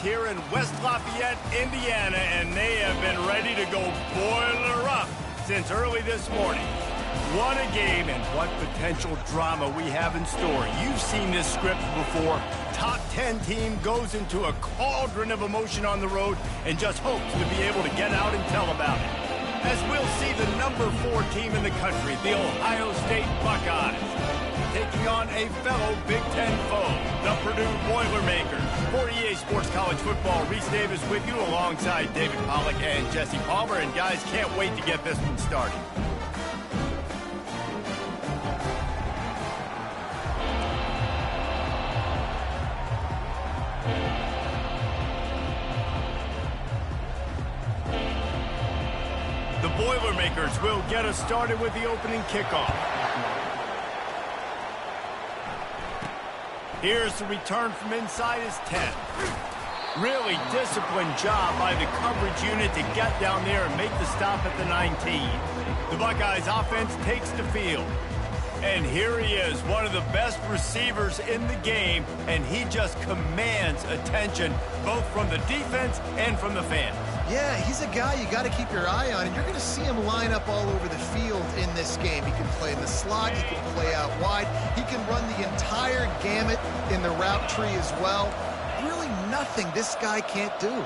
Here in West Lafayette, Indiana, and they have been ready to go boiler up since early this morning. What a game and what potential drama we have in store. You've seen this script before. Top 10 team goes into a cauldron of emotion on the road and just hopes to be able to get out and tell about it. As we'll see the number 4 team in the country, the Ohio State Buckeyes, taking on a fellow Big Ten foe, the Purdue Boilermakers. For EA Sports College Football, Reese Davis with you alongside David Pollack and Jesse Palmer. And guys, can't wait to get this one started. The Boilermakers will get us started with the opening kickoff. Here's the return from inside his 10. Really disciplined job by the coverage unit to get down there and make the stop at the 19. The Buckeyes offense takes the field. And here he is, one of the best receivers in the game, and he just commands attention both from the defense and from the fans. Yeah, he's a guy you got to keep your eye on, and you're going to see him line up all over the field in this game. He can play in the slot, he can play out wide, he can run the entire gamut in the route tree as well. Really nothing this guy can't do.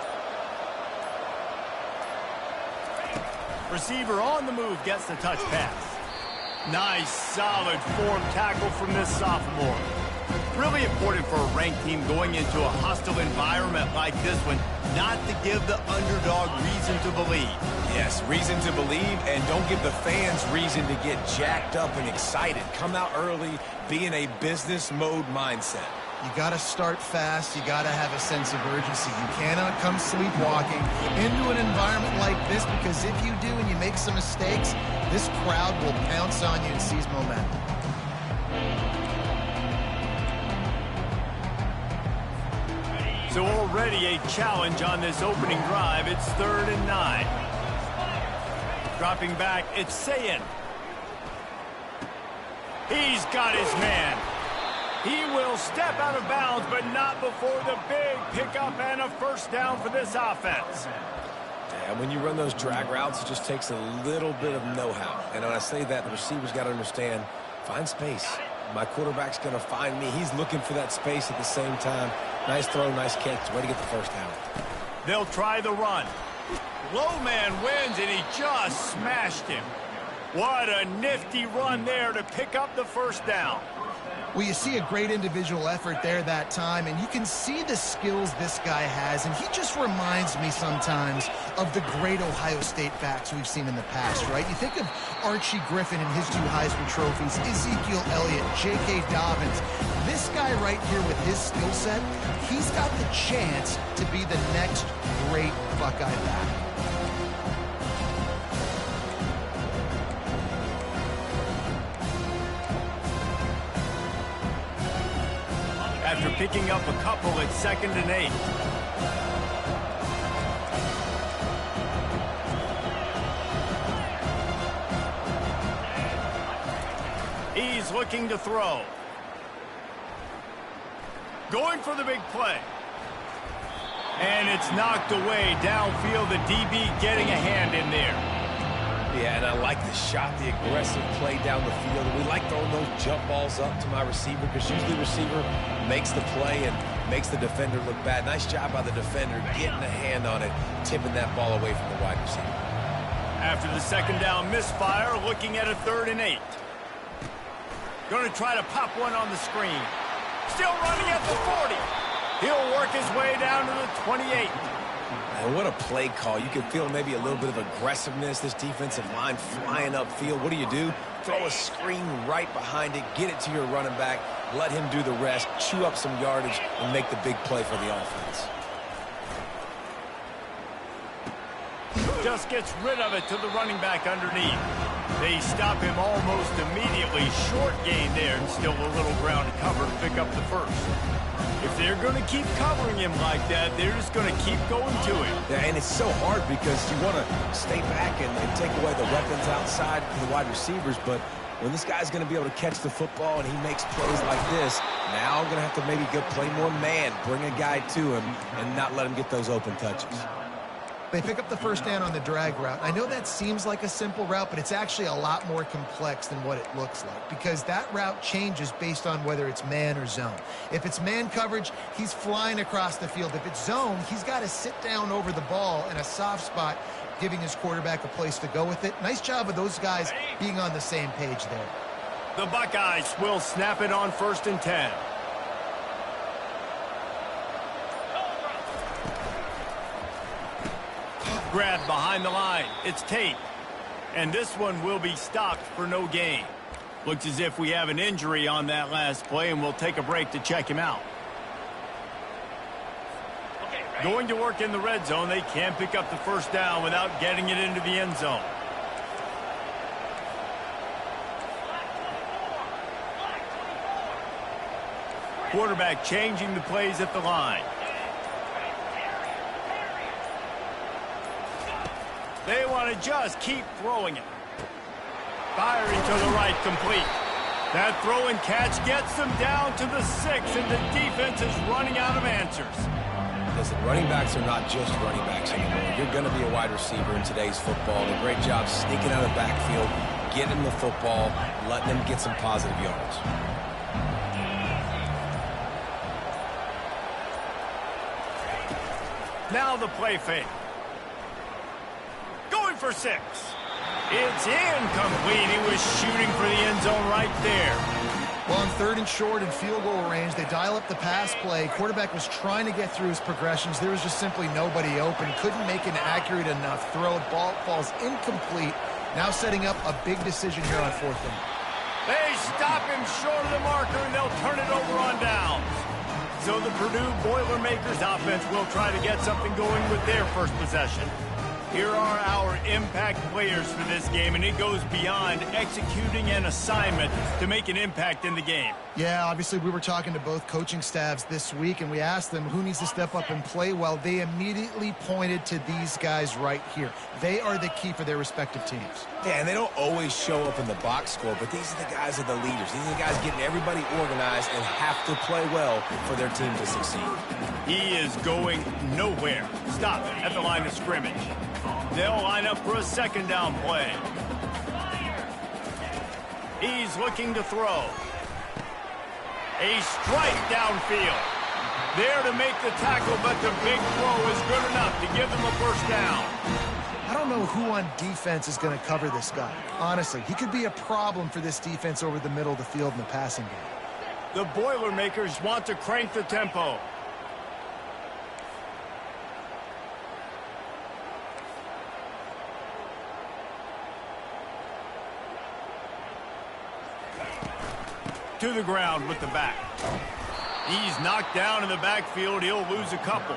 Receiver on the move gets the touch pass. Nice, solid form tackle from this sophomore. Really important for a ranked team going into a hostile environment like this one, not to give the underdog reason to believe. Yes, reason to believe, and don't give the fans reason to get jacked up and excited. Come out early, be in a business mode mindset. You got to start fast. You got to have a sense of urgency. You cannot come sleepwalking into an environment like this, because if you do and you make some mistakes, this crowd will pounce on you and seize momentum. So already a challenge on this opening drive. It's 3rd and 9. Dropping back, it's Ncaa. He's got his man. He will step out of bounds, but not before the big pickup and a first down for this offense. Yeah, when you run those drag routes, it just takes a little bit of know-how. And when I say that, the receiver's got to understand, find space. My quarterback's going to find me. He's looking for that space at the same time. Nice throw, nice catch. Way to get the first down. They'll try the run. Low man wins, and he just smashed him. What a nifty run there to pick up the first down. Well, you see a great individual effort there that time, and you can see the skills this guy has, and he just reminds me sometimes of the great Ohio State backs we've seen in the past, right? You think of Archie Griffin and his 2 Heisman trophies, Ezekiel Elliott, J.K. Dobbins. This guy right here with his skill set, he's got the chance to be the next great Buckeye back. After picking up a couple, it's 2nd and 8. He's looking to throw. Going for the big play. And it's knocked away downfield. The DB getting a hand in there. Yeah, and I like the shot, the aggressive play down the field. We like throwing those jump balls up to my receiver, because usually the receiver makes the play and makes the defender look bad. Nice job by the defender getting a hand on it, tipping that ball away from the wide receiver. After the 2nd down misfire, looking at a 3rd and 8. Going to try to pop one on the screen. Still running at the 40. He'll work his way down to the 28. And what a play call. You can feel maybe a little bit of aggressiveness, this defensive line flying upfield. What do? Throw a screen right behind it, get it to your running back, let him do the rest, chew up some yardage, and make the big play for the offense. Just gets rid of it to the running back underneath. They stop him almost immediately. Short gain there, and still a little ground to cover to pick up the first. If they're going to keep covering him like that, they're just going to keep going to him. Yeah, and it's so hard because you want to stay back and take away the weapons outside for the wide receivers, but when this guy's going to be able to catch the football and he makes plays like this, now I'm going to have to maybe go play more man, bring a guy to him, and not let him get those open touches. They pick up the first down on the drag route. I know that seems like a simple route, but it's actually a lot more complex than what it looks like because that route changes based on whether it's man or zone. If it's man coverage, he's flying across the field. If it's zone, he's got to sit down over the ball in a soft spot, giving his quarterback a place to go with it. Nice job of those guys being on the same page there. The Buckeyes will snap it on 1st and 10. Grab behind the line. It's Tate. And this one will be stopped for no gain. Looks as if we have an injury on that last play, and we'll take a break to check him out. Going to work in the red zone. They can't pick up the first down without getting it into the end zone. Quarterback changing the plays at the line. They want to just keep throwing it. Firing to the right, complete. That throw and catch gets them down to the 6, and the defense is running out of answers. Listen, running backs are not just running backs anymore. You're going to be a wide receiver in today's football. A great job sneaking out of the backfield, getting the football, letting them get some positive yards. Now the play fake. Going for 6. It's incomplete. He was shooting for the end zone right there. Well, on 3rd and short and field goal range, they dial up the pass play. Quarterback was trying to get through his progressions. There was just simply nobody open. Couldn't make an accurate enough throw. Ball falls incomplete. Now setting up a big decision here on 4th down. They stop him short of the marker, and they'll turn it over on downs. So the Purdue Boilermakers offense will try to get something going with their first possession. Here are our impact players for this game, and it goes beyond executing an assignment to make an impact in the game. Yeah, obviously we were talking to both coaching staffs this week, and we asked them who needs to step up and play well. They immediately pointed to these guys right here. They are the key for their respective teams. Yeah, and they don't always show up in the box score, but these are the guys that are the leaders. These are the guys getting everybody organized and have to play well for their team to succeed. He is going nowhere. Stop at the line of scrimmage. They'll line up for a 2nd down play. He's looking to throw. A strike downfield. There to make the tackle, but the big throw is good enough to give them a first down. I don't know who on defense is going to cover this guy. Honestly, he could be a problem for this defense over the middle of the field in the passing game. The Boilermakers want to crank the tempo. To the ground with the back. He's knocked down in the backfield. He'll lose a couple.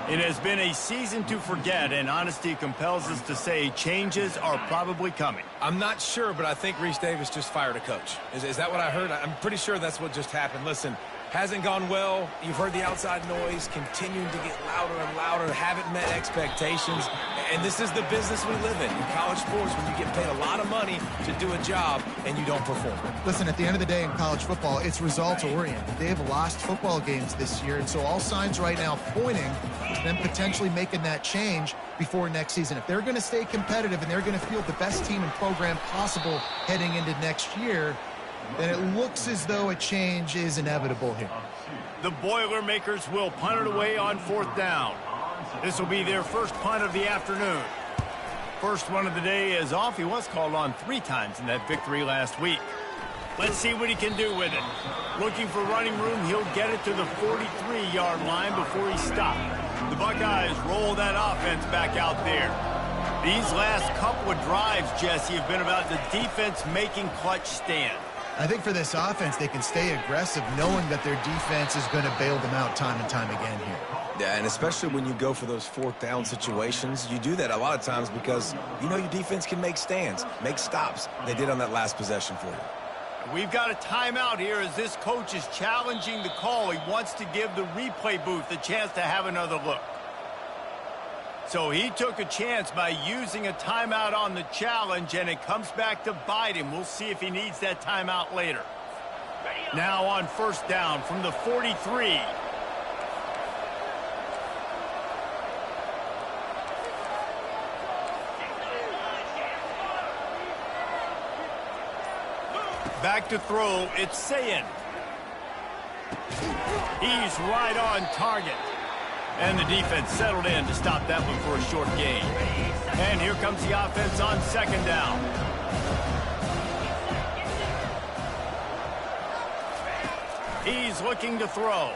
It has been a season to forget, and honesty compels us to say changes are probably coming. I'm not sure, but I think Reese Davis just fired a coach. Is that what I heard? I'm pretty sure that's what just happened. Listen, hasn't gone well. You've heard the outside noise continuing to get louder and louder, haven't met expectations. And this is the business we live in college sports, when you get paid a lot of money to do a job and you don't perform. Listen, at the end of the day in college football, it's results-oriented. They have lost football games this year, and so all signs right now pointing to them potentially making that change before next season. If they're going to stay competitive and they're going to field the best team and program possible heading into next year, then it looks as though a change is inevitable here. The Boilermakers will punt it away on 4th down. This will be their first punt of the afternoon. First one of the day is off. He was called on 3 times in that victory last week. Let's see what he can do with it. Looking for running room, he'll get it to the 43-yard line before he stopped. The Buckeyes roll that offense back out there. These last couple of drives, Jesse, have been about the defense making clutch stand. I think for this offense, they can stay aggressive knowing that their defense is going to bail them out time and time again here. Yeah, and especially when you go for those 4th down situations, you do that a lot of times because you know your defense can make stands, make stops. They did on that last possession for you. We've got a timeout here as this coach is challenging the call. He wants to give the replay booth a chance to have another look. So he took a chance by using a timeout on the challenge, and it comes back to bite him. We'll see if he needs that timeout later. Now on first down from the 43. Back to throw, it's Ncaa. He's right on target. And the defense settled in to stop that one for a short gain. And here comes the offense on second down. He's looking to throw.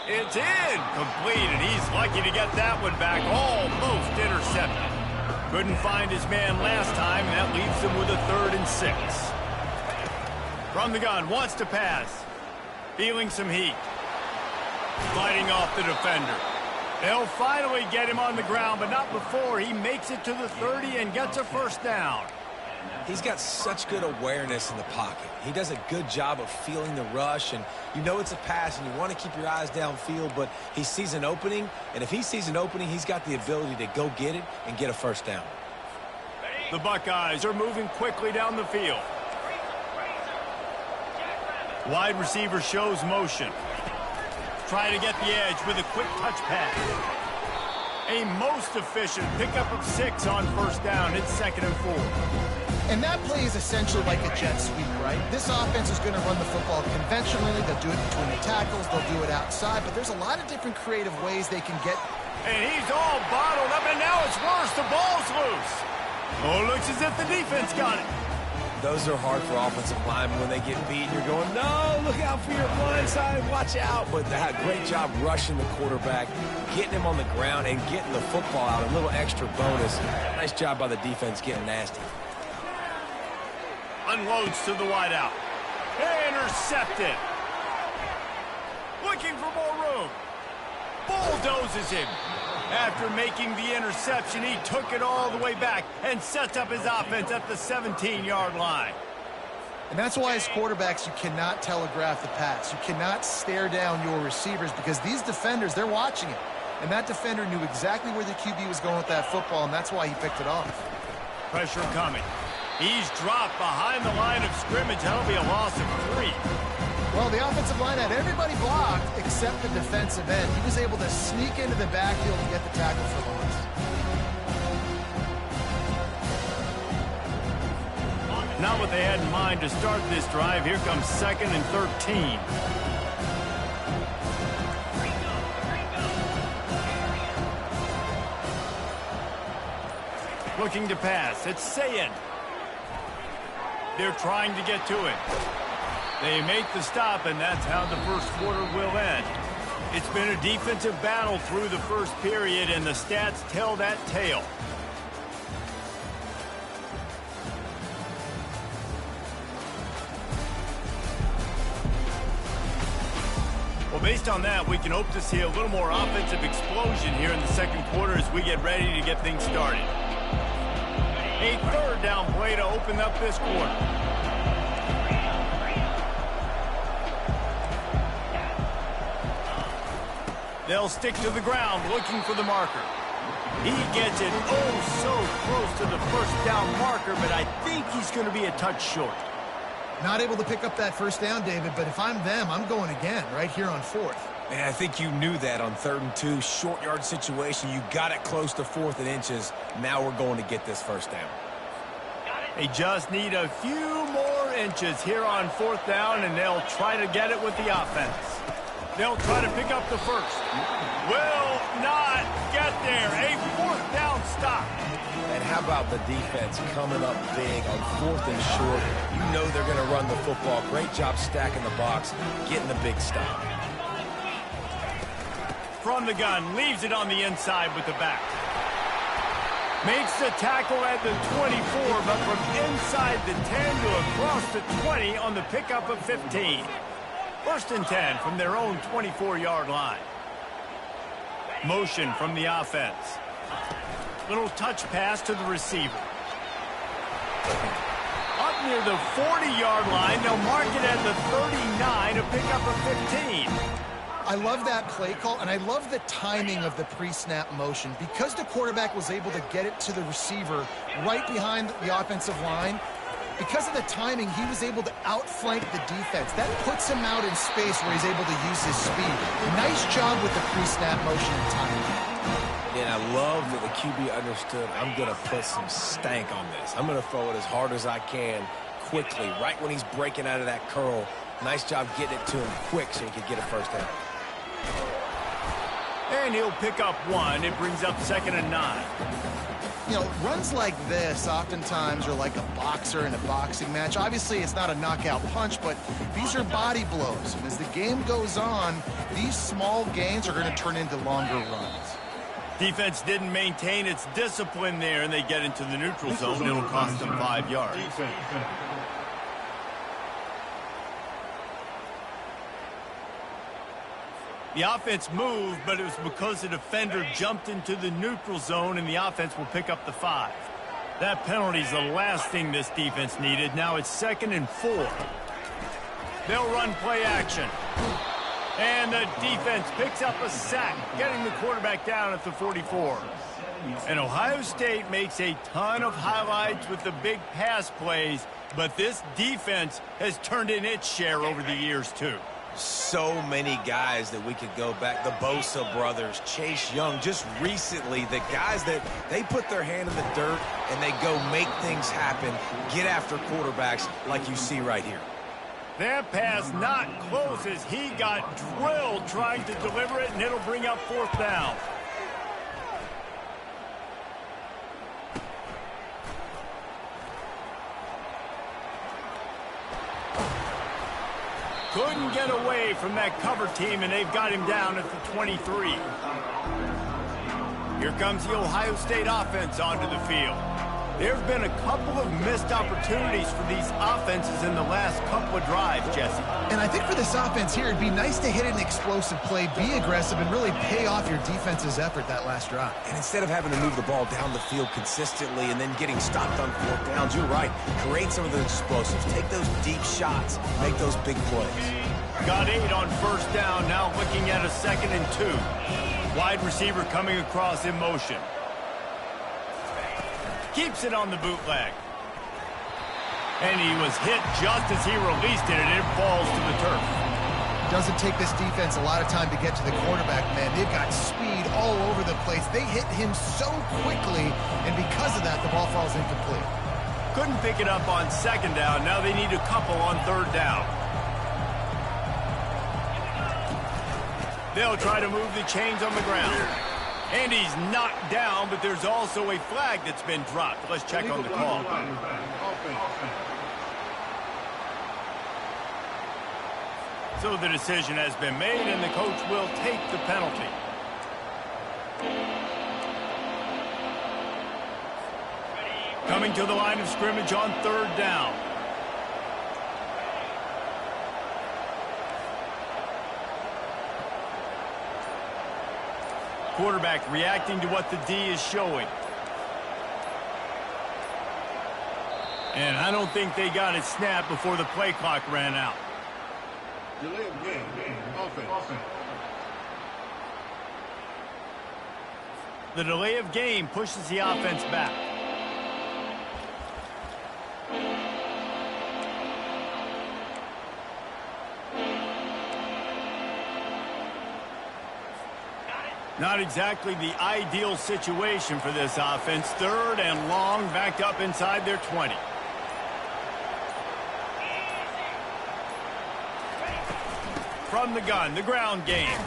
It's in. Complete, and he's lucky to get that one back. Almost intercepted. Couldn't find his man last time, and that leaves him with a 3rd and 6. From the gun, wants to pass. Feeling some heat. Fighting off the defender. They'll finally get him on the ground, but not before he makes it to the 30 and gets a first down. He's got such good awareness in the pocket. He does a good job of feeling the rush, and you know it's a pass, and you want to keep your eyes downfield, but he sees an opening, and if he sees an opening, he's got the ability to go get it and get a first down. The Buckeyes are moving quickly down the field. Wide receiver shows motion. Try to get the edge with a quick touch pass. A most efficient pickup of 6 on first down. It's 2nd and 4. And that play is essentially like a jet sweep, right? This offense is going to run the football conventionally. They'll do it between the tackles. They'll do it outside. But there's a lot of different creative ways they can get. And he's all bottled up, and now it's worse. The ball's loose. Oh, it looks as if the defense got it. Those are hard for offensive linemen when they get beat. You're going, no, look out for your blind side, watch out. But they had a great job rushing the quarterback, getting him on the ground, and getting the football out. A little extra bonus. Nice job by the defense getting nasty. Unloads to the wideout. Intercepted. Looking for more room. Bulldozes him. After making the interception, he took it all the way back and sets up his offense at the 17-yard line. And that's why as quarterbacks, you cannot telegraph the pass. You cannot stare down your receivers because these defenders, they're watching it. And that defender knew exactly where the QB was going with that football, and that's why he picked it off. Pressure coming. He's dropped behind the line of scrimmage. That'll be a loss of 3. Well, the offensive line had everybody blocked except the defensive end. He was able to sneak into the backfield and get the tackle for loss. Not what they had in mind to start this drive. Here comes 2nd and 13. Looking to pass. It's Ncaa. They're trying to get to it. They make the stop, and that's how the first quarter will end. It's been a defensive battle through the first period, and the stats tell that tale. Well, based on that, we can hope to see a little more offensive explosion here in the second quarter as we get ready to get things started. A 3rd down play to open up this quarter. They'll stick to the ground looking for the marker. He gets it so close to the first down marker, but I think he's going to be a touch short. Not able to pick up that first down, David, but if I'm them, I'm going again right here on 4th. And I think you knew that on 3rd and 2, short yard situation. You got it close to 4th and inches. Now we're going to get this first down. They just need a few more inches here on 4th down, and they'll try to get it with the offense. They'll try to pick up the first. Will not get there. A 4th down stop. And how about the defense coming up big on 4th and short? You know they're going to run the football. Great job stacking the box, getting the big stop. From the gun, leaves it on the inside with the back. Makes the tackle at the 24, but from inside the 10 to across the 20 on the pickup of 15. 1st and 10 from their own 24-yard line. Motion from the offense. Little touch pass to the receiver. Up near the 40-yard line, they'll mark it at the 39, a pickup of 15. I love that play call, and I love the timing of the pre-snap motion. Because the quarterback was able to get it to the receiver right behind the offensive line, because of the timing, he was able to outflank the defense. That puts him out in space where he's able to use his speed. Nice job with the pre-snap motion and timing. And I love that the QB understood, I'm going to put some stank on this. I'm going to throw it as hard as I can quickly, right when he's breaking out of that curl. Nice job getting it to him quick so he could get a first down. And he'll pick up one. It brings up 2nd and 9. You know, runs like this oftentimes are like a boxer in a boxing match. Obviously, it's not a knockout punch, but these are body blows. And as the game goes on, these small gains are going to turn into longer runs. Defense didn't maintain its discipline there, and they get into the neutral zone. It'll cost them 5 yards. The offense moved, but it was because the defender jumped into the neutral zone, and the offense will pick up the 5. That penalty's the last thing this defense needed. Now it's 2nd and 4. They'll run play action. And the defense picks up a sack, getting the quarterback down at the 44. And Ohio State makes a ton of highlights with the big pass plays, but this defense has turned in its share over the years, too. So many guys that we could go back. The Bosa brothers, Chase Young, just recently, the guys that they put their hand in the dirt and they go make things happen, get after quarterbacks like you see right here. That pass not close as he got drilled trying to deliver it, and it'll bring up 4th down. Couldn't get away from that cover team, and they've got him down at the 23. Here comes the Ohio State offense onto the field. There have been a couple of missed opportunities for these offenses in the last couple of drives, Jesse. And I think for this offense here, it'd be nice to hit an explosive play, be aggressive, and really pay off your defense's effort that last drive. And instead of having to move the ball down the field consistently and then getting stopped on 4th downs, you're right. Create some of those explosives. Take those deep shots. Make those big plays. Got 8 on 1st down. Now looking at a 2nd and 2. Wide receiver coming across in motion. Keeps it on the bootleg. And he was hit just as he released it, and it falls to the turf. Doesn't take this defense a lot of time to get to the quarterback, man. They've got speed all over the place. They hit him so quickly, and because of that, the ball falls incomplete. Couldn't pick it up on 2nd down. Now they need a couple on 3rd down. They'll try to move the chains on the ground. And he's knocked down, but there's also a flag that's been dropped. Let's check on the call. So the decision has been made, and the coach will take the penalty. Coming to the line of scrimmage on 3rd down. Quarterback reacting to what the D is showing. And I don't think they got it snapped before the play clock ran out. Delay of game. Offense. The delay of game pushes the offense back. Not exactly the ideal situation for this offense. 3rd and long, backed up inside their 20. From the gun, the ground game.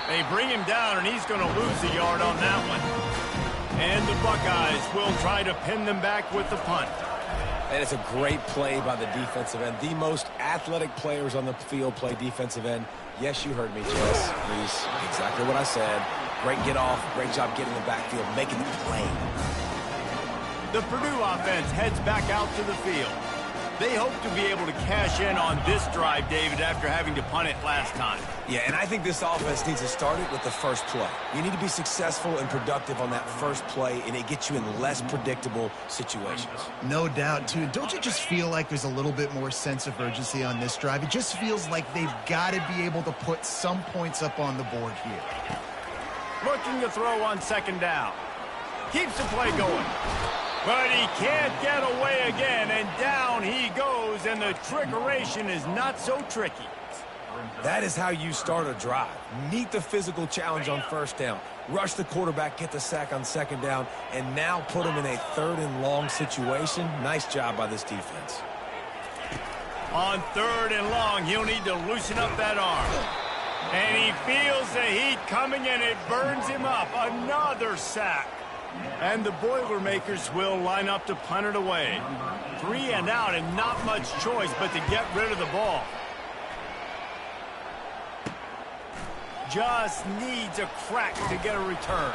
They bring him down, and he's going to lose a yard on that one. And the Buckeyes will try to pin them back with the punt. And it's a great play by the defensive end. The most athletic players on the field play defensive end. Yes, you heard me, Jess. Reese, exactly what I said. Great get off. Great job getting the backfield, making the play. The Purdue offense heads back out to the field. They hope to be able to cash in on this drive, David, after having to punt it last time. Yeah, and I think this offense needs to start it with the first play. You need to be successful and productive on that first play, and it gets you in less predictable situations. No doubt, too. Don't you just feel like there's a little bit more sense of urgency on this drive? It just feels like they've got to be able to put some points up on the board here. Looking to throw on second down. Keeps the play going. But he can't get away again, and down he goes, and the trickeration is not so tricky. That is how you start a drive. Meet the physical challenge on first down. Rush the quarterback, get the sack on second down, and now put him in a 3rd and long situation. Nice job by this defense. On 3rd and long, he'll need to loosen up that arm. And he feels the heat coming, and it burns him up. Another sack. And the Boilermakers will line up to punt it away. 3 and out, and not much choice but to get rid of the ball. Just needs a crack to get a return.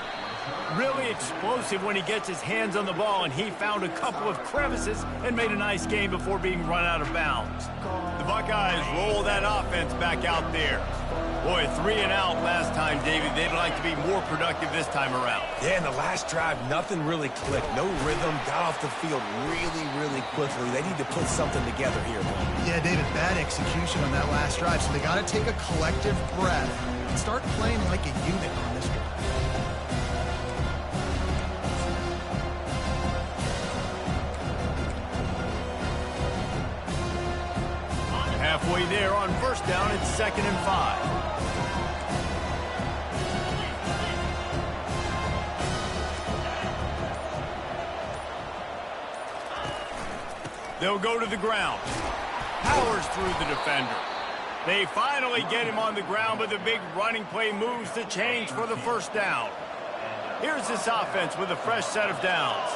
Really explosive when he gets his hands on the ball, and he found a couple of crevices and made a nice game before being run out of bounds. The Buckeyes roll that offense back out there. Boy, 3 and out last time, David. They'd like to be more productive this time around. Yeah, in the last drive, nothing really clicked. No rhythm, got off the field really quickly. They need to put something together here. Yeah, David, bad execution on that last drive, so they got to take a collective breath and start playing like a unit on this drive. Halfway there on first down, it's 2nd and 5. They'll go to the ground. Powers through the defender. They finally get him on the ground, but the big running play moves the change for the first down. Here's this offense with a fresh set of downs.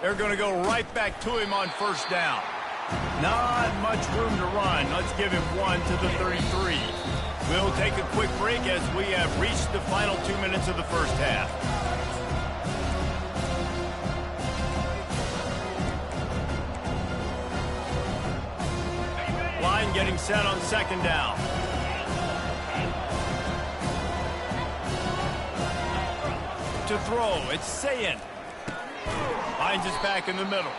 They're going to go right back to him on first down. Not much room to run. Let's give him 1 to the 33. We'll take a quick break as we have reached the final 2 minutes of the first half. Line getting set on second down. To throw, it's Ncaa. Finds his back in the middle.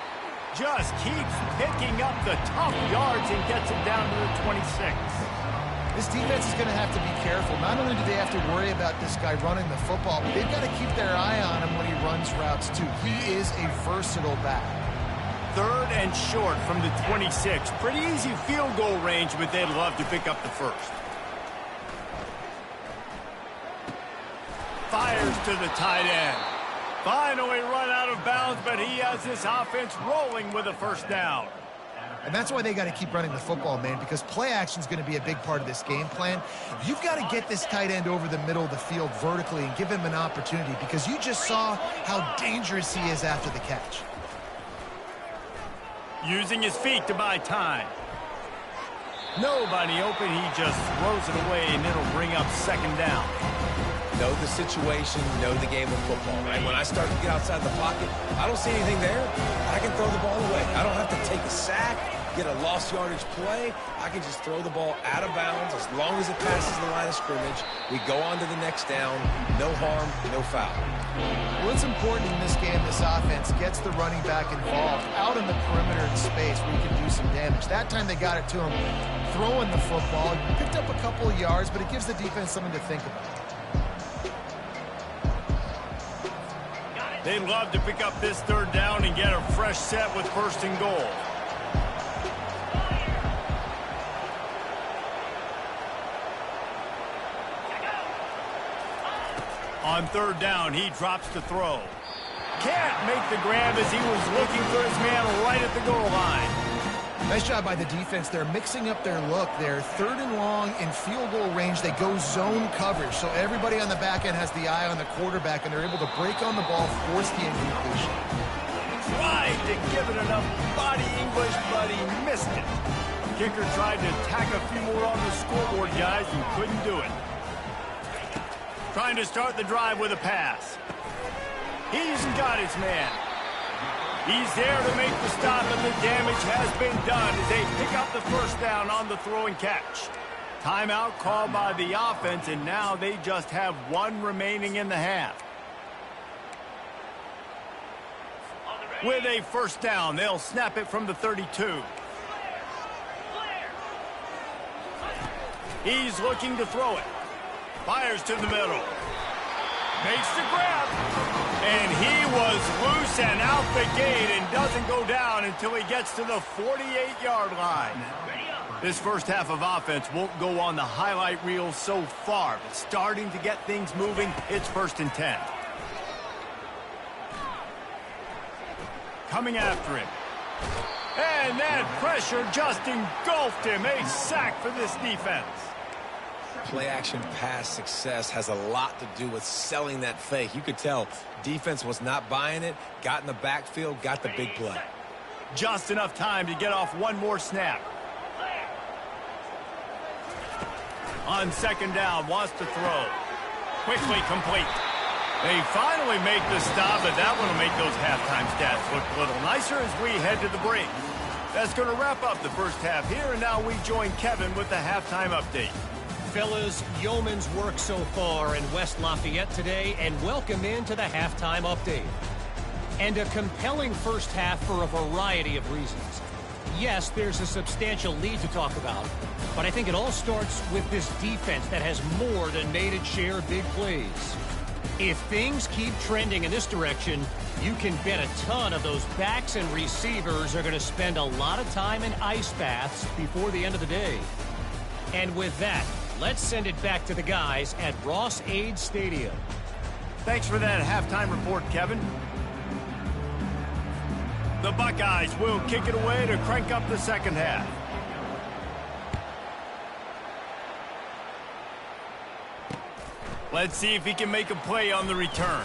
Just keeps picking up the tough yards and gets it down to the 26. This defense is going to have to be careful. Not only do they have to worry about this guy running the football, but they've got to keep their eye on him when he runs routes, too. He is a versatile back. 3rd and short from the 26. Pretty easy field goal range, but they'd love to pick up the first. Fires to the tight end. Finally run out of bounds, but he has this offense rolling with a first down. And that's why they got to keep running the football, man, because play action is going to be a big part of this game plan. You've got to get this tight end over the middle of the field vertically and give him an opportunity, because you just saw how dangerous he is after the catch. Using his feet to buy time. Nobody open, he just throws it away, and it'll bring up second down. Know the situation, know the game of football, right? When I start to get outside the pocket, I don't see anything there, I can throw the ball away. I don't have to take a sack, get a lost yardage play. I can just throw the ball out of bounds as long as it passes the line of scrimmage. We go on to the next down. No harm, no foul. Well, it's important in this game, this offense gets the running back involved out in the perimeter in space where you can do some damage. That time they got it to him throwing the football. Picked up a couple of yards, but it gives the defense something to think about. They'd love to pick up this 3rd down and get a fresh set with 1st and goal. On 3rd down, he drops to throw. Can't make the grab as he was looking for his man right at the goal line. Nice job by the defense. They're mixing up their look. They're 3rd and long in field goal range. They go zone coverage, so everybody on the back end has the eye on the quarterback, and they're able to break on the ball, force the incompletion. Tried to give it enough body English, but he missed it. Kicker tried to tack a few more on the scoreboard, guys, and couldn't do it. Trying to start the drive with a pass. He's got his man. He's there to make the stop, and the damage has been done as they pick up the first down on the throw and catch. Timeout called by the offense, and now they just have one remaining in the half. With a first down, they'll snap it from the 32. He's looking to throw it. Fires to the middle. Makes the grab. And he was loose and out the gate and doesn't go down until he gets to the 48-yard line. This first half of offense won't go on the highlight reel so far, but starting to get things moving, it's 1st and 10. Coming after him. And that pressure just engulfed him. A sack for this defense. Play-action pass success has a lot to do with selling that fake. You could tell defense was not buying it, got in the backfield, got the big play. Just enough time to get off one more snap. On 2nd down, wants to throw. Quickly complete. They finally make the stop, but that one will make those halftime stats look a little nicer as we head to the break. That's going to wrap up the first half here, and now we join Kevin with the halftime update. Fellas, yeoman's work so far in West Lafayette today, and welcome into the halftime update. And a compelling first half for a variety of reasons. Yes, there's a substantial lead to talk about, but I think it all starts with this defense that has more than made its share of big plays. If things keep trending in this direction, you can bet a ton of those backs and receivers are going to spend a lot of time in ice baths before the end of the day. And with that, let's send it back to the guys at Ross-Ade Stadium. Thanks for that halftime report, Kevin. The Buckeyes will kick it away to crank up the second half. Let's see if he can make a play on the return.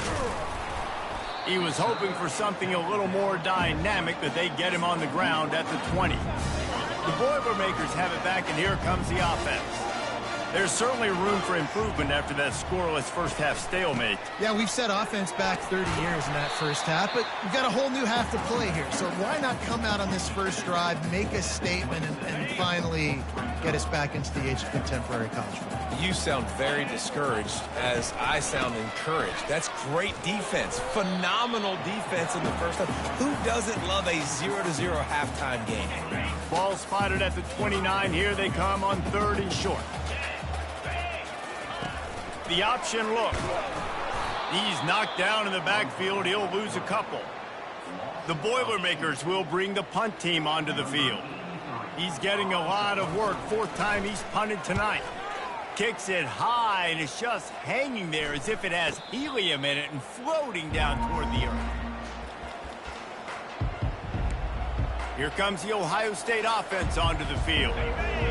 He was hoping for something a little more dynamic, but they get him on the ground at the 20. The Boilermakers have it back, and here comes the offense. There's certainly room for improvement after that scoreless first-half stalemate. Yeah, we've set offense back 30 years in that first half, but we've got a whole new half to play here. So why not come out on this first drive, make a statement, and finally get us back into the age of contemporary college football? You sound very discouraged as I sound encouraged. That's great defense. Phenomenal defense in the first half. Who doesn't love a 0-0 halftime game? Ball spotted at the 29. Here they come on 3rd and short. The option look. He's knocked down in the backfield. He'll lose a couple. The Boilermakers will bring the punt team onto the field. He's getting a lot of work. 4th time he's punted tonight. Kicks it high, and it's just hanging there as if it has helium in it and floating down toward the earth. Here comes the Ohio State offense onto the field.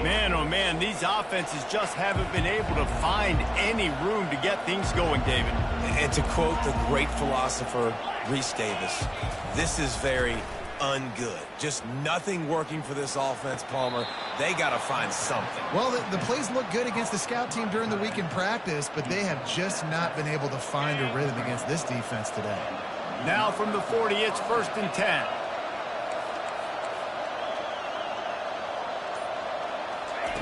Man, oh man, these offenses just haven't been able to find any room to get things going, David. And to quote the great philosopher Reese Davis, this is very ungood. Just nothing working for this offense, Palmer. They got to find something. Well, the plays look good against the scout team during the week in practice, but they have just not been able to find a rhythm against this defense today. Now from the 40, it's 1st and 10.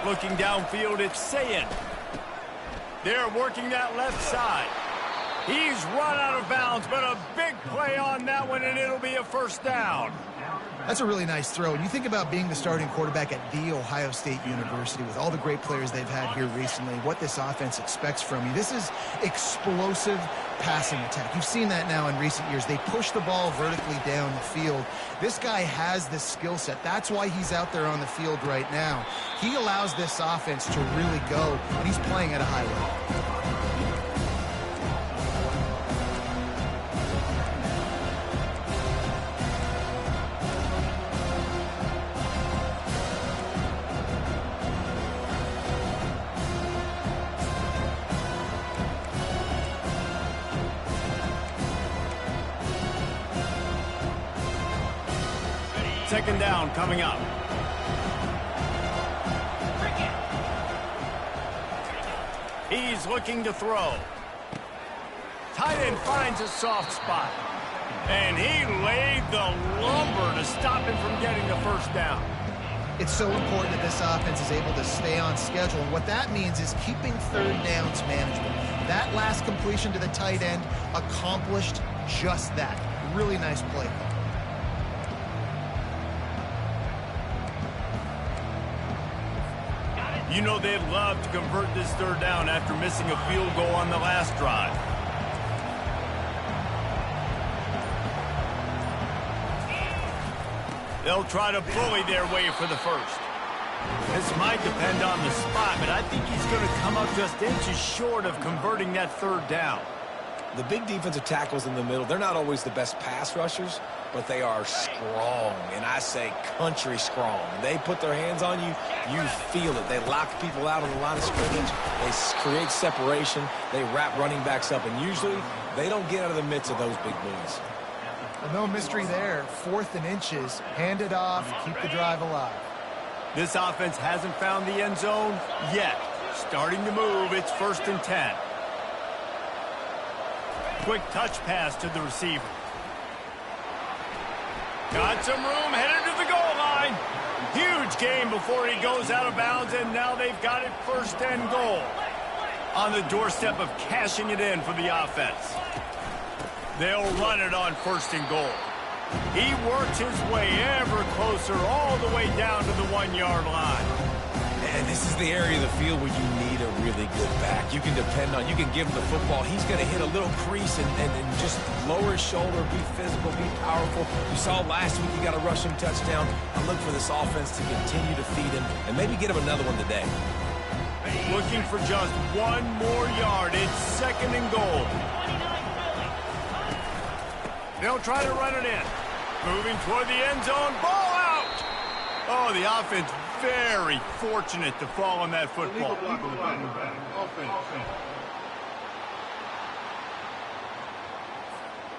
Looking downfield, it's Ncaa. They're working that left side. He's run out of bounds, but a big play on that one, and it'll be a first down. That's a really nice throw. And you think about being the starting quarterback at The Ohio State University with all the great players they've had here recently, what this offense expects from you. This is explosive passing attack. You've seen that now in recent years. They push the ball vertically down the field. This guy has the skill set. That's why he's out there on the field right now. He allows this offense to really go, and he's playing at a high level. Second down coming up. He's looking to throw. Tight end finds a soft spot. And he laid the lumber to stop him from getting the first down. It's so important that this offense is able to stay on schedule, and what that means is keeping third downs manageable. That last completion to the tight end accomplished just that. Really nice play call. You know they'd love to convert this third down after missing a field goal on the last drive. They'll try to bully their way for the first. This might depend on the spot, but I think he's going to come up just inches short of converting that third down. The big defensive tackles in the middle, they're not always the best pass rushers, but they are strong, and I say country strong. They put their hands on you, you feel it. They lock people out on the line of scrimmage. They create separation. They wrap running backs up, and usually they don't get out of the midst of those big boys. Well, no mystery there. 4th and inches. Hand it off. Keep the drive alive. This offense hasn't found the end zone yet. Starting to move. It's 1st and 10. Quick touch pass to the receiver. Got some room, headed to the goal line. Huge game before he goes out of bounds, and now they've got it 1st and goal. On the doorstep of cashing it in for the offense. They'll run it on 1st and goal. He works his way ever closer all the way down to the 1-yard line. And this is the area of the field where you need a really good back. You can depend on, you can give him the football. He's going to hit a little crease and just lower his shoulder, be physical, be powerful. You saw last week he got a rushing touchdown. I look for this offense to continue to feed him and maybe get him another one today. Looking for just 1 more yard. It's 2nd and goal. They'll try to run it in. Moving toward the end zone. Ball out! Oh, the offense very fortunate to fall on that football.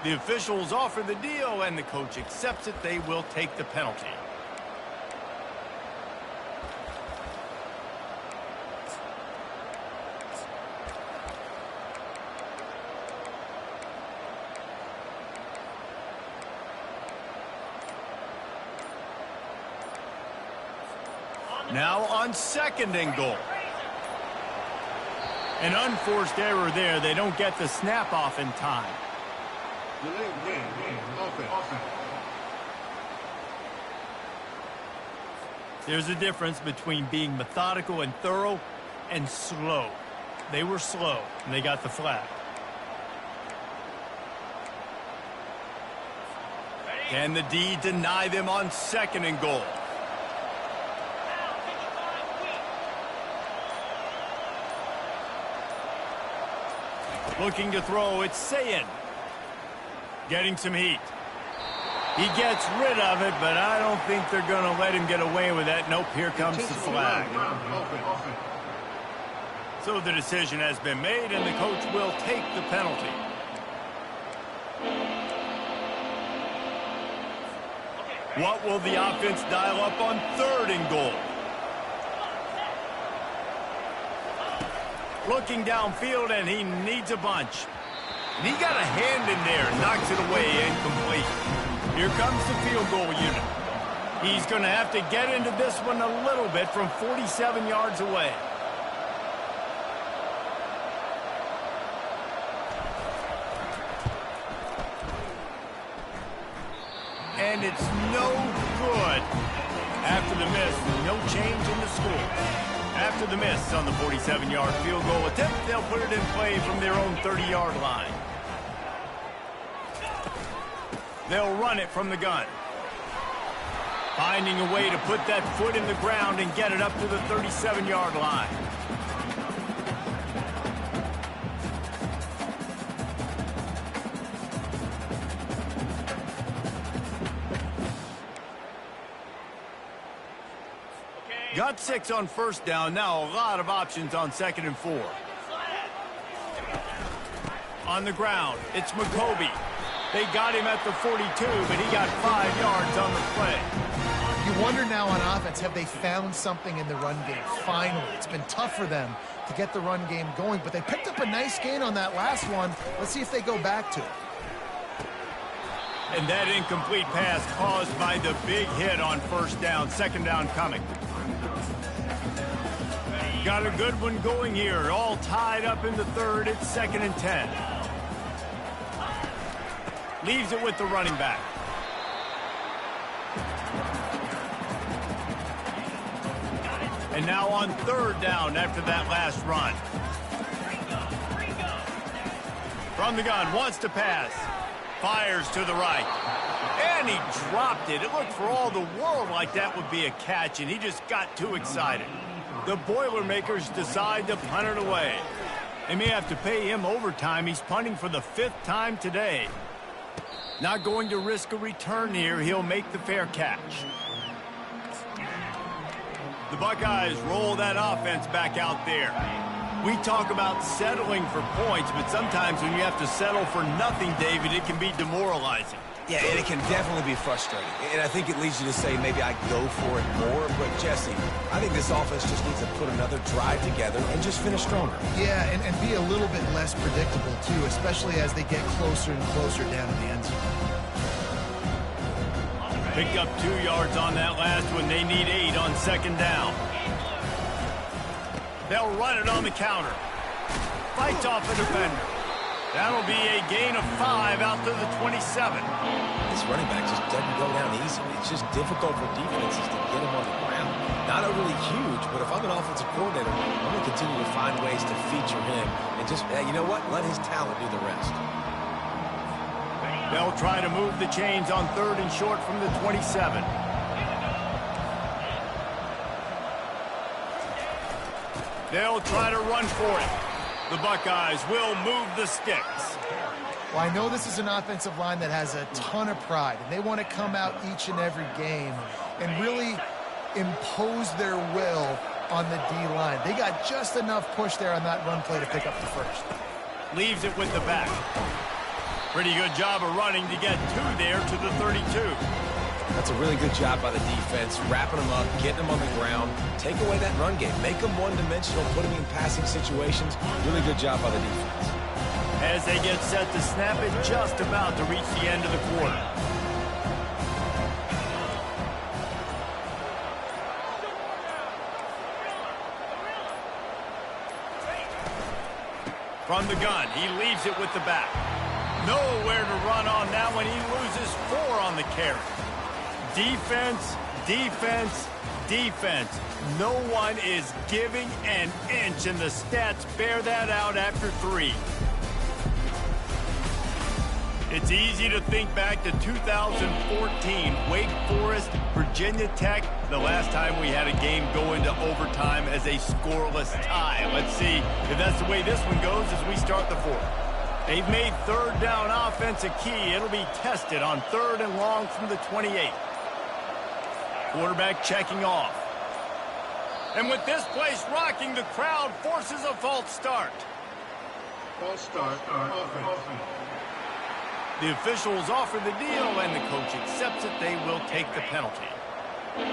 The officials offer the deal, and the coach accepts it. They will take the penalty. Now on 2nd and goal. An unforced error there. They don't get the snap off in time. There's a difference between being methodical and thorough and slow. They were slow, and they got the flag. Can the D deny them on 2nd and goal? Looking to throw, it's Ncaa. Getting some heat. He gets rid of it, but I don't think they're going to let him get away with that. Nope, here comes the flag. So the decision has been made, and the coach will take the penalty. What will the offense dial up on 3rd and goal? Looking downfield, and he needs a bunch. And he got a hand in there, knocks it away, incomplete. Here comes the field goal unit. He's going to have to get into this one a little bit from 47 yards away. And it's no good. After the miss, no change in the score. After the miss on the 47-yard field goal attempt, they'll put it in play from their own 30-yard line. They'll run it from the gun. Finding a way to put that foot in the ground and get it up to the 37-yard line. Got 6 on 1st down. Now a lot of options on 2nd and 4. On the ground, it's McCoby. They got him at the 42, but he got 5 yards on the play. You wonder now on offense, have they found something in the run game? Finally, it's been tough for them to get the run game going, but they picked up a nice gain on that last one. Let's see if they go back to it. And that incomplete pass caused by the big hit on first down. Second down coming. Got a good one going here. All tied up in the third. It's 2nd and 10. Leaves it with the running back. And now on 3rd down after that last run. From the gun, wants to pass. Fires to the right. And he dropped it. It looked for all the world like that would be a catch, and he just got too excited. The Boilermakers decide to punt it away. They may have to pay him overtime. He's punting for the 5th time today. Not going to risk a return here. He'll make the fair catch. The Buckeyes roll that offense back out there. We talk about settling for points, but sometimes when you have to settle for nothing, David, it can be demoralizing. Yeah, and it can definitely be frustrating. And I think it leads you to say maybe I go for it more. But, Jesse, I think this offense just needs to put another drive together and just finish stronger. Yeah, and be a little bit less predictable, too, especially as they get closer and closer down to the end zone. Picked up 2 yards on that last one. They need 8 on 2nd down. They'll run it on the counter. Fights off a defender. That'll be a gain of 5 out to the 27. This running back just doesn't go down easy. It's just difficult for defenses to get him on the ground. Not overly huge, but if I'm an offensive coordinator, I'm going to continue to find ways to feature him and just, you know what, let his talent do the rest. They'll try to move the chains on 3rd and short from the 27. They'll try to run for it. The Buckeyes will move the sticks. Well, I know this is an offensive line that has a ton of pride, and they want to come out each and every game and really impose their will on the D-line. They got just enough push there on that run play to pick up the first. Leaves it with the back. Pretty good job of running to get 2 there to the 32. That's a really good job by the defense, wrapping them up, getting them on the ground, take away that run game, make them one-dimensional, put them in passing situations. Really good job by the defense. As they get set to snap it, just about to reach the end of the quarter. From the gun, he leaves it with the back. Nowhere to run on that one. He loses 4 on the carry. Defense, defense, defense. No one is giving an inch, and the stats bear that out after 3. It's easy to think back to 2014, Wake Forest, Virginia Tech, the last time we had a game go into overtime as a scoreless tie. Let's see if that's the way this one goes as we start the 4th. They've made 3rd down offense a key. It'll be tested on 3rd and long from the 28. Quarterback checking off. And with this place rocking, the crowd forces a false start. False start. Offense. The officials offer the deal, and the coach accepts it. They will take the penalty.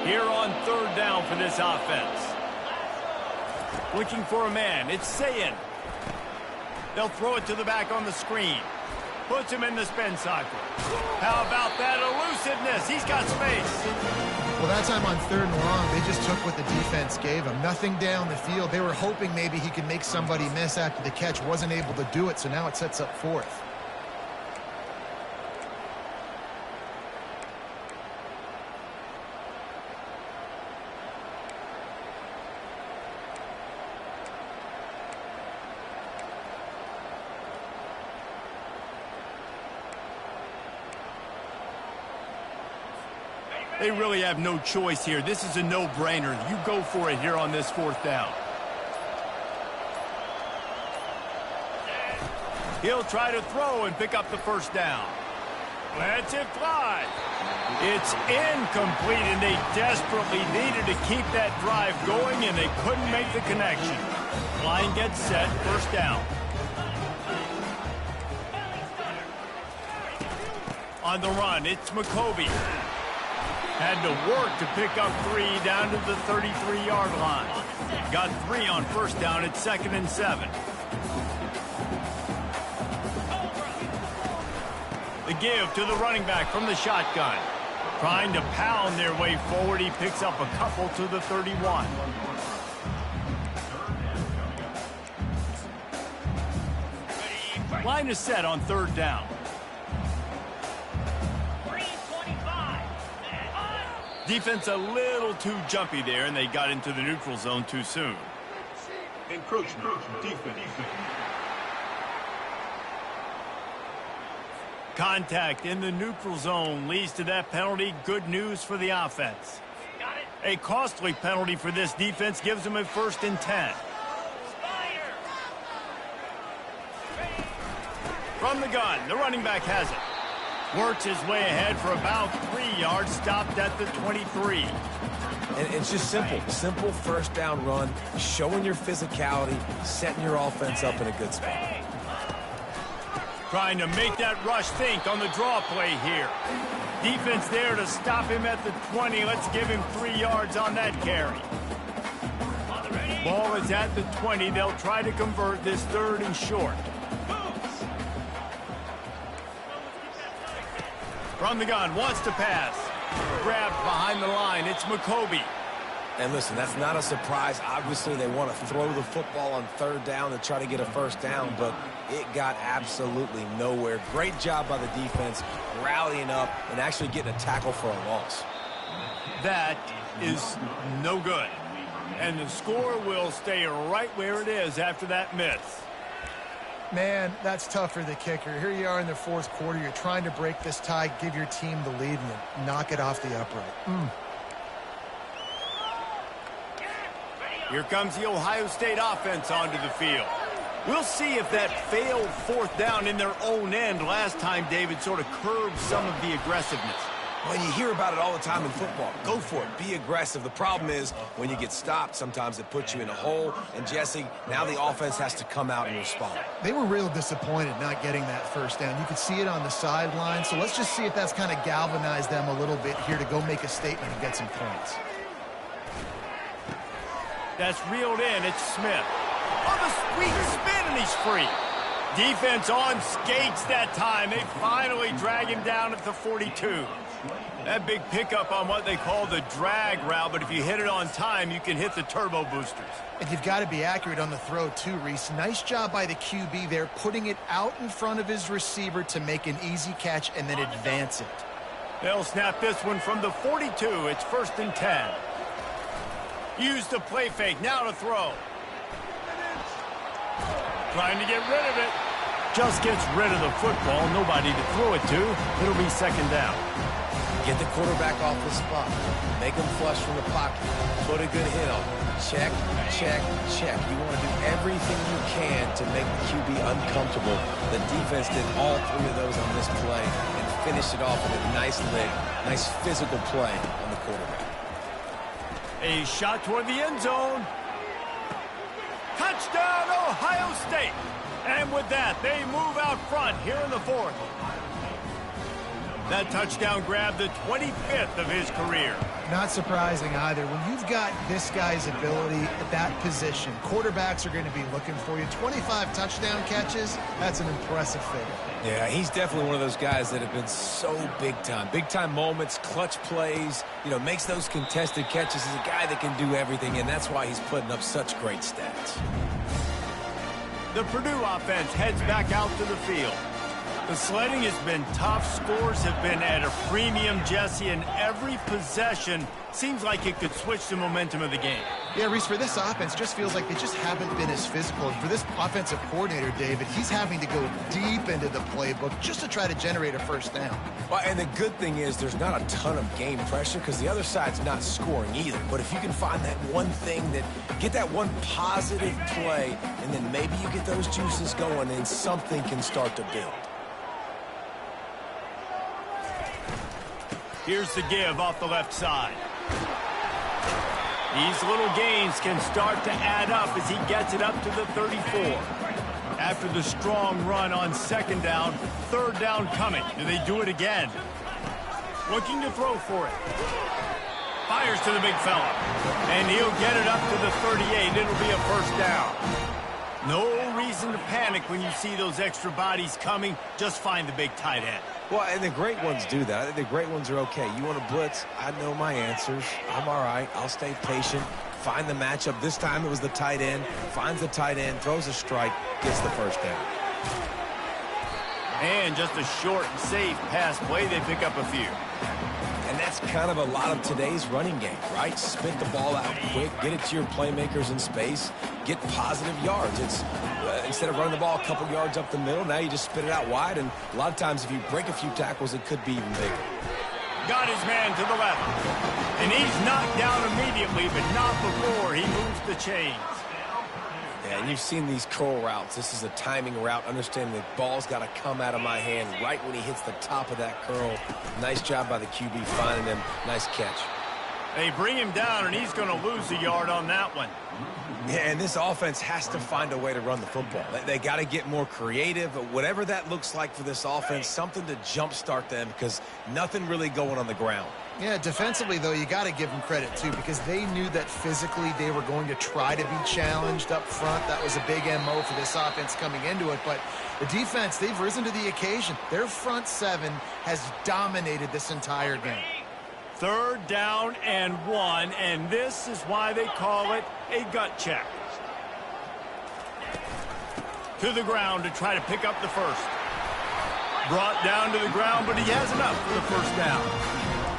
Here on 3rd down for this offense. Looking for a man. It's Ncaa. They'll throw it to the back on the screen. Puts him in the spin cycle. How about that elusiveness? He's got space. Well, that time on 3rd and long, they just took what the defense gave him. Nothing down the field. They were hoping maybe he could make somebody miss after the catch. Wasn't able to do it, so now it sets up 4th. They really have no choice here. This is a no-brainer. You go for it here on this 4th down. He'll try to throw and pick up the first down. Lets it fly. It's incomplete, and they desperately needed to keep that drive going, and they couldn't make the connection. Line gets set, first down. On the run, it's McCoby. Had to work to pick up 3 down to the 33-yard line. Got 3 on first down at 2nd and 7. The give to the running back from the shotgun. Trying to pound their way forward. He picks up a couple to the 31. Line is set on third down. Defense a little too jumpy there, and they got into the neutral zone too soon. Encroachment. Defense. Contact in the neutral zone leads to that penalty. Good news for the offense. A costly penalty for this defense gives them a 1st and 10. From the gun, the running back has it. Works his way ahead for about 3 yards, stopped at the 23. And it's just simple. Simple first down run, showing your physicality, setting your offense up in a good spot. Trying to make that rush think on the draw play here. Defense there to stop him at the 20. Let's give him 3 yards on that carry. Ball is at the 20. They'll try to convert this 3rd and short. From the gun, wants to pass. Grabbed behind the line. It's McCoby. And listen, that's not a surprise. Obviously, they want to throw the football on 3rd down to try to get a 1st down, but it got absolutely nowhere. Great job by the defense, rallying up and actually getting a tackle for a loss. That is no good. And the score will stay right where it is after that miss. Man, that's tough for the kicker. Here you are in the 4th quarter. You're trying to break this tie, give your team the lead, and knock it off the upright. Here comes the Ohio State offense onto the field. We'll see if that failed 4th down in their own end last time, David, sort of curbed some of the aggressiveness. Well, you hear about it all the time in football. Go for it. Be aggressive. The problem is when you get stopped, sometimes it puts you in a hole. And, Jesse, now the offense has to come out and respond. They were real disappointed not getting that 1st down. You could see it on the sideline. So let's just see if that's kind of galvanized them a little bit here to go make a statement and get some points. That's reeled in. It's Smith. Oh, the sweet spin, and he's free. Defense on skates that time. They finally drag him down at the 42. That big pickup on what they call the drag route, but if you hit it on time, you can hit the turbo boosters. And you've got to be accurate on the throw, too, Reese. Nice job by the QB there, putting it out in front of his receiver to make an easy catch and then advance it. They'll snap this one from the 42. It's 1st and 10. Use the play fake. Now to throw. Trying to get rid of it. Just gets rid of the football. Nobody to throw it to. It'll be 2nd down. Get the quarterback off the spot. Make him flush from the pocket. Put a good hit on him. Check, check, check. You want to do everything you can to make the QB uncomfortable. The defense did all 3 of those on this play and finished it off with a nice lick, nice physical play on the quarterback. A shot toward the end zone. Touchdown, Ohio State. And with that, they move out front here in the 4th. That touchdown grabbed the 25th of his career. Not surprising either. When you've got this guy's ability at that position, quarterbacks are going to be looking for you. 25 touchdown catches, that's an impressive figure. Yeah, he's definitely one of those guys that have been so big time. Big time moments, clutch plays, makes those contested catches. He's a guy that can do everything, and that's why he's putting up such great stats. The Purdue offense heads back out to the field. The sledding has been tough. Scores have been at a premium, Jesse, and every possession seems like it could switch the momentum of the game. Yeah, Reese, for this offense, just feels like they just haven't been as physical. And for this offensive coordinator, David, he's having to go deep into the playbook just to try to generate a 1st down. Well, and the good thing is there's not a ton of game pressure because the other side's not scoring either. But if you can find that one thing get that one positive play, and then maybe you get those juices going and something can start to build. Here's the give off the left side. These little gains can start to add up as he gets it up to the 34. After the strong run on 2nd down, 3rd down coming. Do they do it again? Looking to throw for it. Fires to the big fella. And he'll get it up to the 38. It'll be a 1st down. No reason reason to panic when you see those extra bodies coming. Just find the big tight end. Well, and the great ones do that. I think the great ones are okay. You want to blitz? I know my answers. I'm all right. I'll stay patient. Find the matchup. This time it was the tight end. Finds the tight end, throws a strike, gets the first down. And just a short and safe pass play, they pick up a few. And that's kind of a lot of today's running game, right? Spit the ball out quick, get it to your playmakers in space, get positive yards. It's instead of running the ball a couple yards up the middle, now you just spit it out wide, and a lot of times if you break a few tackles, it could be even bigger. Got his man to the left. And he's knocked down immediately, but not before he moves the chains. Yeah, and you've seen these curl routes. This is a timing route. Understanding the ball's got to come out of my hand right when he hits the top of that curl. Nice job by the QB finding him. Nice catch. They bring him down, and he's going to lose a yard on that one. Yeah, and this offense has to find a way to run the football. They got to get more creative, but whatever that looks like for this offense, something to jumpstart them because nothing really going on the ground. Yeah, defensively, though, you got to give them credit, too, because they knew that physically they were going to try to be challenged up front. That was a big MO for this offense coming into it. But the defense, they've risen to the occasion. Their front seven has dominated this entire game. 3rd down and 1, and this is why they call it a gut check. To the ground to try to pick up the first. Brought down to the ground, but he has enough for the first down.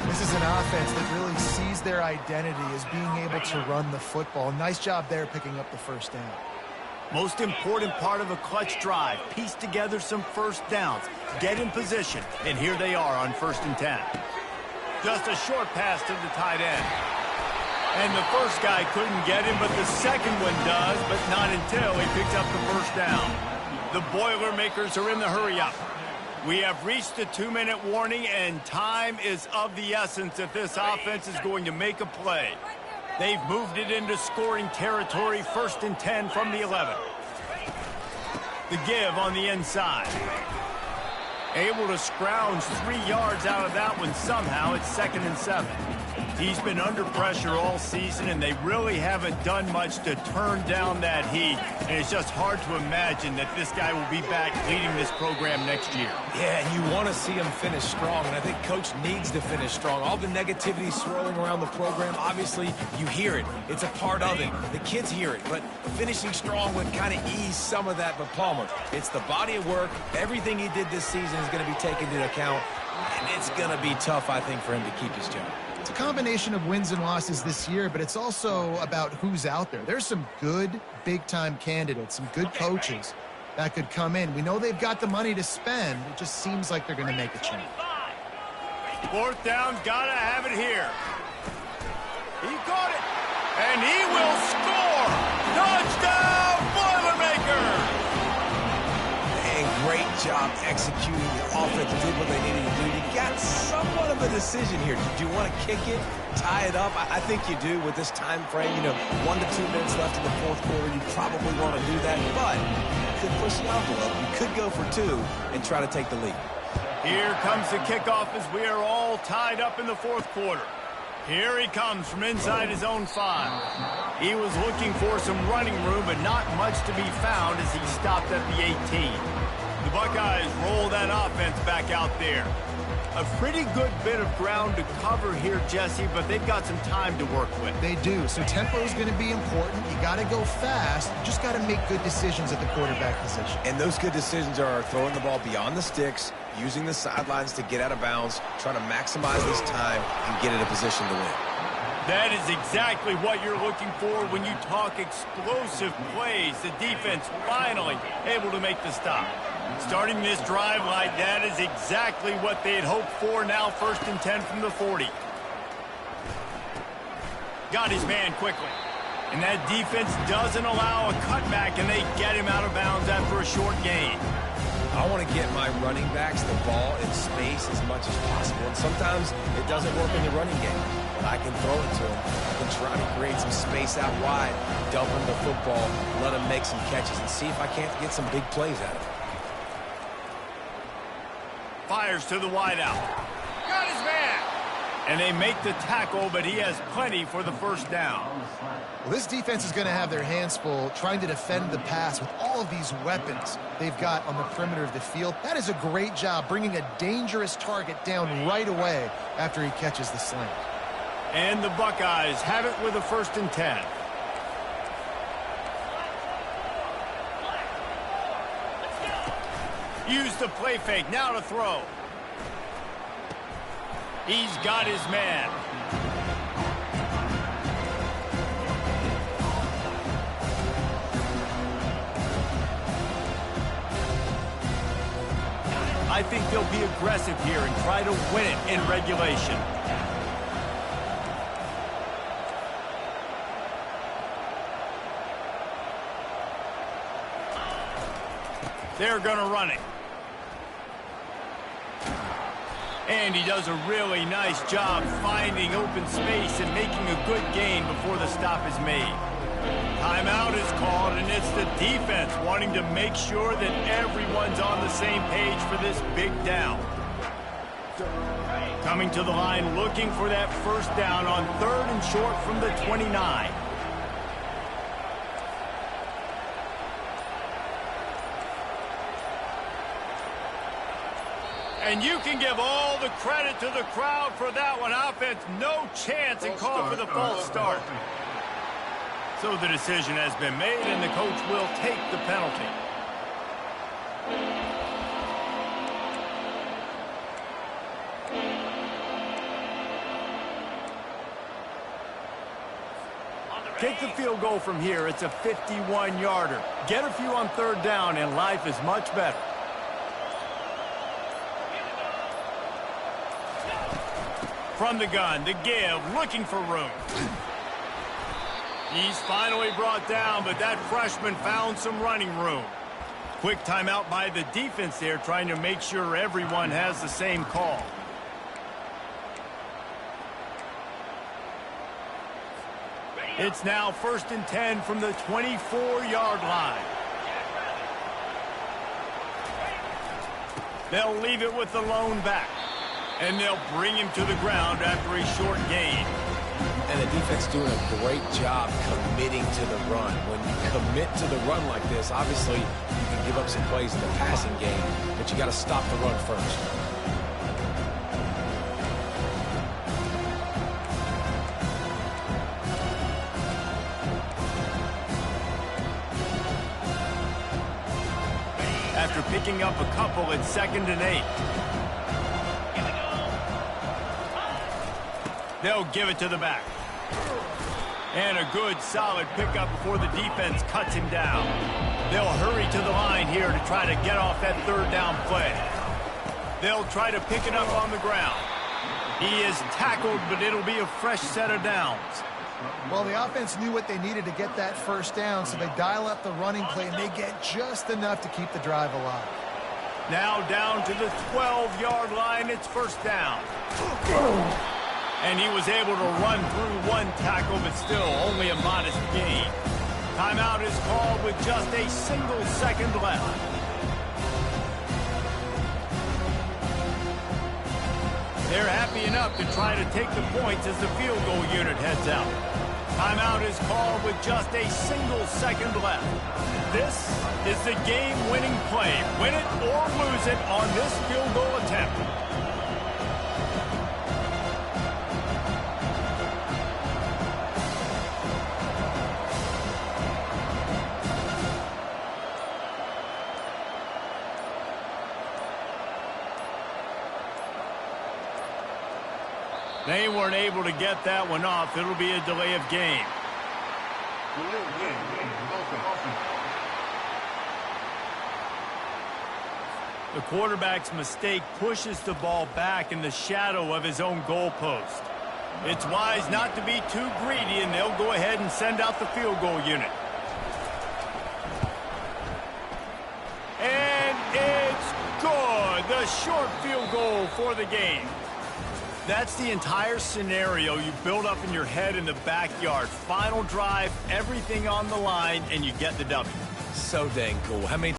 This is an offense that really sees their identity as being able to run the football. Nice job there picking up the first down. Most important part of a clutch drive. Piece together some first downs. Get in position, and here they are on 1st and 10. Just a short pass to the tight end. And the first guy couldn't get him, but the second one does, but not until he picks up the first down. The Boilermakers are in the hurry-up. We have reached the 2-minute warning, and time is of the essence if this offense is going to make a play. They've moved it into scoring territory, 1st and 10 from the 11. The give on the inside. Able to scrounge 3 yards out of that one somehow. It's 2nd and 7. He's been under pressure all season, and they really haven't done much to turn down that heat. And it's just hard to imagine that this guy will be back leading this program next year. Yeah, and you want to see him finish strong, and I think Coach needs to finish strong. All the negativity swirling around the program, obviously, you hear it. It's a part of it. The kids hear it, but finishing strong would kind of ease some of that. But Palmer, it's the body of work. Everything he did this season is going to be taken into account, and it's going to be tough, I think, for him to keep his job. It's a combination of wins and losses this year, but it's also about who's out there. There's some good big-time candidates, some good coaches that could come in. We know they've got the money to spend. It just seems like they're going to make a change. 4th down, gotta have it here. He caught it, and he will score. Touchdown, Boilermakers! And great job executing. The offense did what they needed to do. You got somewhat of a decision here. Did you want to kick it, tie it up? I think you do with this time frame. 1 to 2 minutes left in the 4th quarter. You probably want to do that, but you could push the envelope. You could go for 2 and try to take the lead. Here comes the kickoff as we are all tied up in the 4th quarter. Here he comes from inside his own 5. He was looking for some running room, but not much to be found as he stopped at the 18. The Buckeyes roll that offense back out there. A pretty good bit of ground to cover here, Jesse, but they've got some time to work with. They do. So tempo is going to be important. You got to go fast. You just got to make good decisions at the quarterback position. And those good decisions are throwing the ball beyond the sticks, using the sidelines to get out of bounds, trying to maximize this time and get in a position to win. That is exactly what you're looking for when you talk explosive plays. The defense finally able to make the stop. Starting this drive like that is exactly what they had hoped for. Now 1st and 10 from the 40. Got his man quickly. And that defense doesn't allow a cutback, and they get him out of bounds after a short gain. I want to get my running backs the ball in space as much as possible. And sometimes it doesn't work in the running game. But I can throw it to him. I can try to create some space out wide, dump him the football, let him make some catches, and see if I can't get some big plays out of him. Fires to the wideout. Got his man. And they make the tackle, but he has plenty for the first down. Well, this defense is going to have their hands full trying to defend the pass with all of these weapons they've got on the perimeter of the field. That is a great job bringing a dangerous target down right away after he catches the slant. And the Buckeyes have it with a 1st and 10. Use the play fake, now to throw. He's got his man. I think they'll be aggressive here and try to win it in regulation. They're going to run it. And he does a really nice job finding open space and making a good gain before the stop is made. Timeout is called, and it's the defense wanting to make sure that everyone's on the same page for this big down. Coming to the line looking for that first down on 3rd and short from the 29. And you can give all the credit to the crowd for that one. Offense, no chance, and call for the false start. So the decision has been made, and the coach will take the penalty. Take the field goal from here. It's a 51-yarder. Get a few on 3rd down, and life is much better. From the gun, the give, looking for room. He's finally brought down, but that freshman found some running room. Quick timeout by the defense there, trying to make sure everyone has the same call. It's now 1st and 10 from the 24-yard line. They'll leave it with the lone back. And they'll bring him to the ground after a short gain. And the defense doing a great job committing to the run. When you commit to the run like this, obviously you can give up some plays in the passing game, but you got to stop the run first. After picking up a couple, it's 2nd and 8. They'll give it to the back. And a good, solid pickup before the defense cuts him down. They'll hurry to the line here to try to get off that 3rd down play. They'll try to pick it up on the ground. He is tackled, but it'll be a fresh set of downs. Well, the offense knew what they needed to get that first down, so they dial up the running play, and they get just enough to keep the drive alive. Now down to the 12-yard line. It's 1st down. And he was able to run through one tackle, but still only a modest gain. Timeout is called with just a single second left. They're happy enough to try to take the points as the field goal unit heads out. Timeout is called with just a single second left. This is the game-winning play. Win it or lose it on this field goal attempt. They weren't able to get that one off. It'll be a delay of game. The quarterback's mistake pushes the ball back in the shadow of his own goalpost. It's wise not to be too greedy, and they'll go ahead and send out the field goal unit. And it's good. The short field goal for the game. That's the entire scenario you build up in your head in the backyard. Final drive, everything on the line, and you get the W. So dang cool. How many